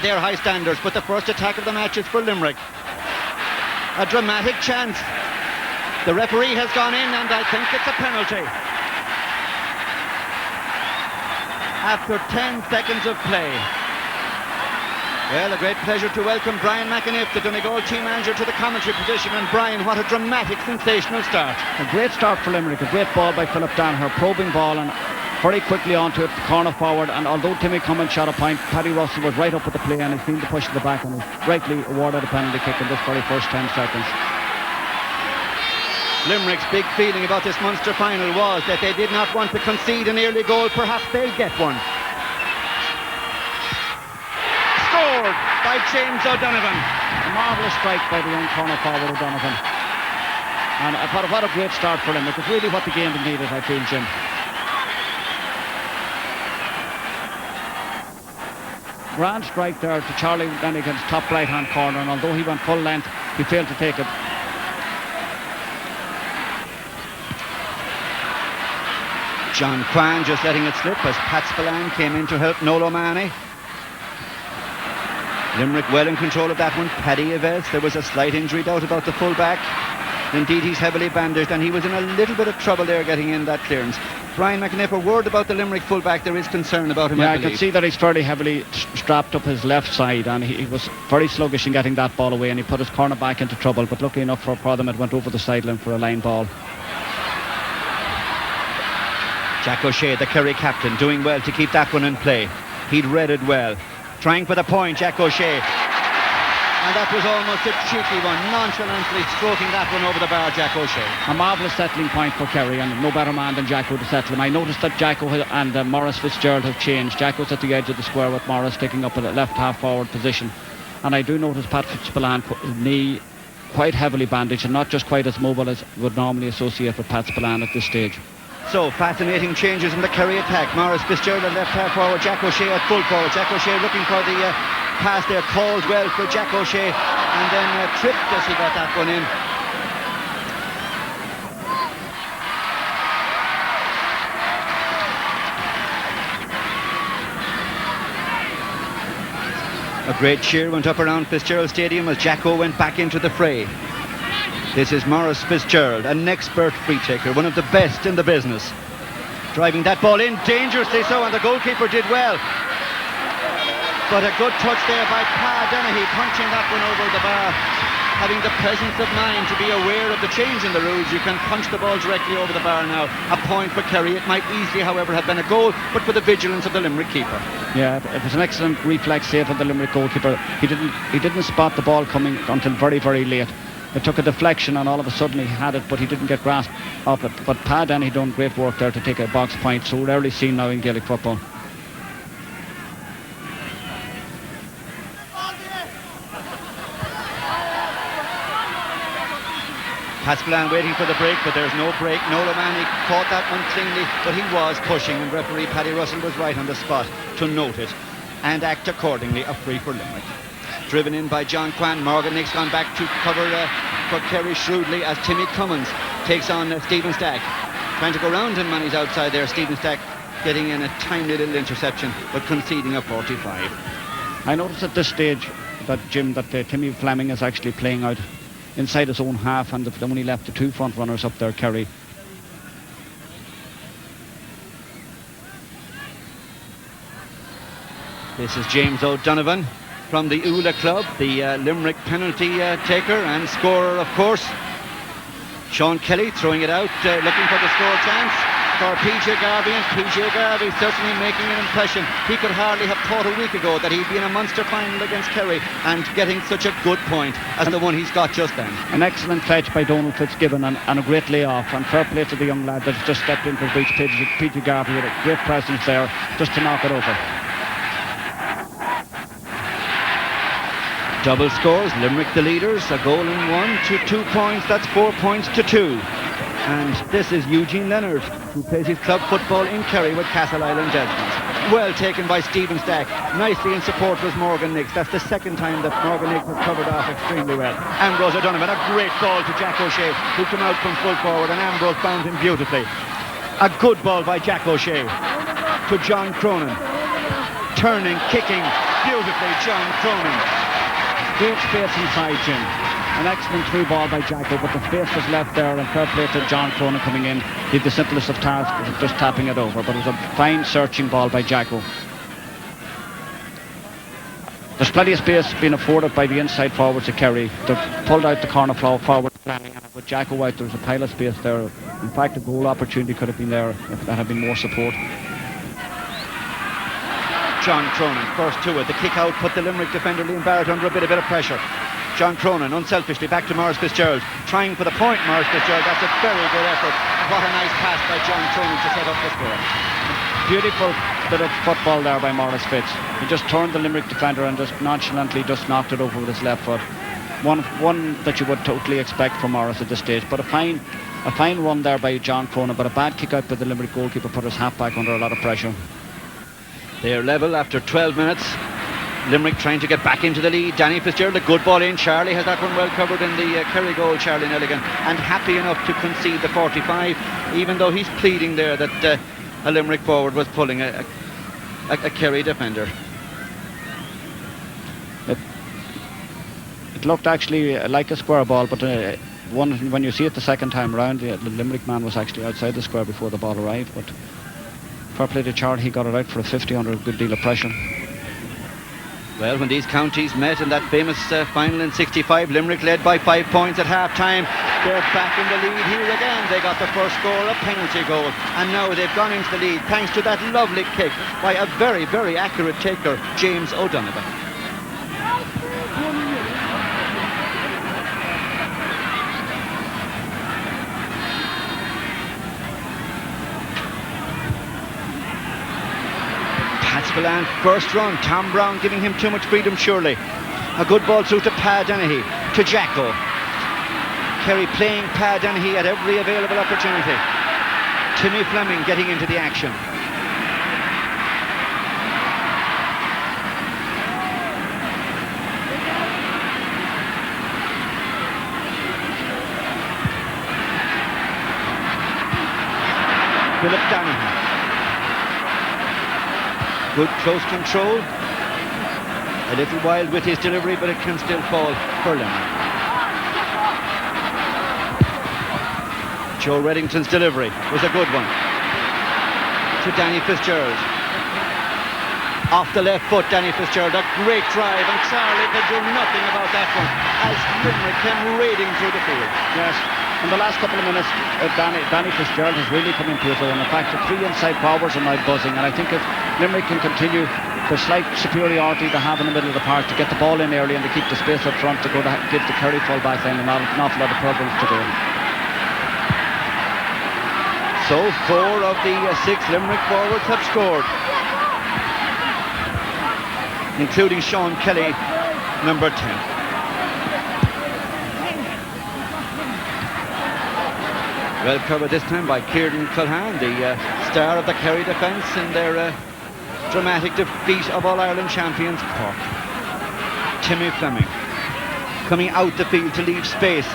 their high standards, but the first attack of the match is for Limerick. A dramatic chance. The referee has gone in, and I think it's a penalty. After 10 seconds of play. Well, a great pleasure to welcome Brian McAniff, the Donegal team manager, to the commentary position. And Brian, what a dramatic, sensational start. A great start for Limerick. A great ball by Philip Danaher, probing ball and very quickly onto it, corner forward. And although Timmy Cummins shot a point, Paddy Russell was right up with the play and has been to push to the back and was rightly awarded a penalty kick in this very first 10 seconds. Limerick's big feeling about this Munster final was that they did not want to concede an early goal. Perhaps they'll get one. Scored by James O'Donovan. A marvellous strike by the young corner forward O'Donovan. And I thought, what a great start for Limerick. It's really what the game needed, I feel, Jim. Grand strike there to Charlie Lenigan's top right-hand corner, and although he went full length, he failed to take it. John Kwan just letting it slip as Pat Spillane came in to help Noel O'Mahony. Limerick well in control of that one. Paddy Yves, there was a slight injury doubt about the full-back. Indeed, he's heavily bandaged, and he was in a little bit of trouble there getting in that clearance. Brian McAniff, a word about the Limerick full-back. There is concern about him, yeah, I believe. I can see that he's fairly heavily strapped up his left side, and he was very sluggish in getting that ball away, and he put his corner back into trouble. But lucky enough for them, it went over the sideline for a line ball. Jack O'Shea, the Kerry captain, doing well to keep that one in play. He'd read it well. Trying for the point, Jack O'Shea. And that was almost a cheeky one, nonchalantly stroking that one over the bar, Jack O'Shea. A marvellous settling point for Kerry, and no better man than Jacko to settle him. I noticed that Jacko and Maurice Fitzgerald have changed. Jacko's at the edge of the square with Maurice taking up a left half forward position. And I do notice Pat Spillane put his knee quite heavily bandaged and not just quite as mobile as would normally associate with Pat Spillane at this stage. So, fascinating changes in the Kerry attack. Maurice Fitzgerald at left half forward, Jack O'Shea at full forward. Jack O'Shea looking for the pass there, called well for Jack O'Shea, and then tripped as he got that one in. A great cheer went up around Fitzgerald Stadium as Jacko went back into the fray. This is Maurice Fitzgerald, an expert free taker, one of the best in the business. Driving that ball in, dangerously so, and the goalkeeper did well. But a good touch there by Pa Dennehy, punching that one over the bar. Having the presence of mind to be aware of the change in the rules, you can punch the ball directly over the bar now. A point for Kerry. It might easily, however, have been a goal, but for the vigilance of the Limerick keeper. Yeah, it was an excellent reflex save of the Limerick goalkeeper. He didn't spot the ball coming until very, very late. It took a deflection and all of a sudden he had it, but he didn't get grasp of it. But Pa Dennehy done great work there to take a box point, so rarely seen now in Gaelic football. Pat Spillane waiting for the break, but there's no break. Noel O'Mahony caught that one cleanly, but he was pushing, and referee Paddy Russell was right on the spot to note it and act accordingly. A free for Limerick. Driven in by John Kwan. Morgan Nick's gone back to cover for Kerry shrewdly as Timmy Cummins takes on Stephen Stack. Trying to go round him when he's outside there. Stephen Stack getting in a timely little interception, but conceding a 45. I noticed at this stage that, Jim, that Timmy Fleming is actually playing out inside his own half, and they've only left the two front runners up there, Kerry. This is James O'Donovan from the Ula club, the Limerick penalty taker and scorer, of course. Sean Kelly throwing it out, looking for the score chance for PJ Garvey, and PJ Garvey certainly making an impression. He could hardly have thought a week ago that he'd be in a Munster final against Kerry and getting such a good point as the one he's got just then. An excellent fetch by Donald Fitzgibbon and a great layoff, and fair play to the young lad that's just stepped into the breach. PJ Garvey with a great presence there just to knock it over. Double scores, Limerick the leaders, a goal in one to 2 points, that's 4 points to 2. And this is Eugene Leonard, who plays his club football in Kerry with Castle Island Desmond. Well taken by Stephen Stack. Nicely in support was Morgan Nicks. That's the second time that Morgan Nicks has covered off extremely well. Ambrose O'Donovan, a great ball to Jack O'Shea, who came out from full forward, and Ambrose found him beautifully. A good ball by Jack O'Shea to John Cronin. Turning, kicking, beautifully, John Cronin. Great space inside, Jim. An excellent through ball by Jacko, but the space was left there, and fair play to John Cronin coming in. He had the simplest of tasks of just tapping it over, but it was a fine searching ball by Jacko. There's plenty of space being afforded by the inside forwards of Kerry. They've pulled out the corner forward planning, and with Jacko out, there was a pile of space there. In fact, a goal opportunity could have been there if there had been more support. John Cronin, first to it. The kick out put the Limerick defender Liam Barrett under a bit of pressure. John Cronin, unselfishly, back to Maurice Fitzgerald. Trying for the point, Maurice Fitzgerald. That's a very good effort. What a nice pass by John Cronin to set up the score. Beautiful bit of football there by Maurice Fitz. He just turned the Limerick defender and just nonchalantly just knocked it over with his left foot. One that you would totally expect from Maurice at this stage. But a fine run there by John Cronin, but a bad kick out by the Limerick goalkeeper put his half back under a lot of pressure. They're level after 12 minutes. Limerick trying to get back into the lead. Danny Fitzgerald, a good ball in. Charlie has that one well covered in the Kerry goal, Charlie Nelligan, and happy enough to concede the 45, even though he's pleading there that a Limerick forward was pulling a Kerry defender. It looked actually like a square ball, but when you see it the second time around, the Limerick man was actually outside the square before the ball arrived. But fair play to Charlie, he got it out for a 50 under a good deal of pressure. Well, when these counties met in that famous final in 65, Limerick led by 5 points at half-time. They're back in the lead here again. They got the first goal, a penalty goal, and now they've gone into the lead thanks to that lovely kick by a very, very accurate taker, James O'Donovan. Spillane, first run. Tom Brown giving him too much freedom, surely. A good ball through to Pa Dennehy, to Jacko. Kerry playing Pa Dennehy at every available opportunity. Timmy Fleming getting into the action. Philip Donoghue. Good close control. A little wild with his delivery, but it can still fall for Limerick. Joe Reddington's delivery was a good one. To Danny Fitzgerald. Off the left foot, Danny Fitzgerald. A great drive, and Charlie could do nothing about that one as Limerick came raiding through the field. Yes. In the last couple of minutes, Danny Fitzgerald has really come into his own. In fact, the 3 inside forwards are now buzzing, and I think if Limerick can continue the slight superiority they have in the middle of the park to get the ball in early and to keep the space up front to go to give the Kerry full back line an awful lot of problems to do. So 4 of the 6 Limerick forwards have scored, including Sean Kelly, number 10. Well covered this time by Kieran Culhan, the star of the Kerry defence in their dramatic defeat of All-Ireland champions Cork. Timmy Fleming coming out the field to leave space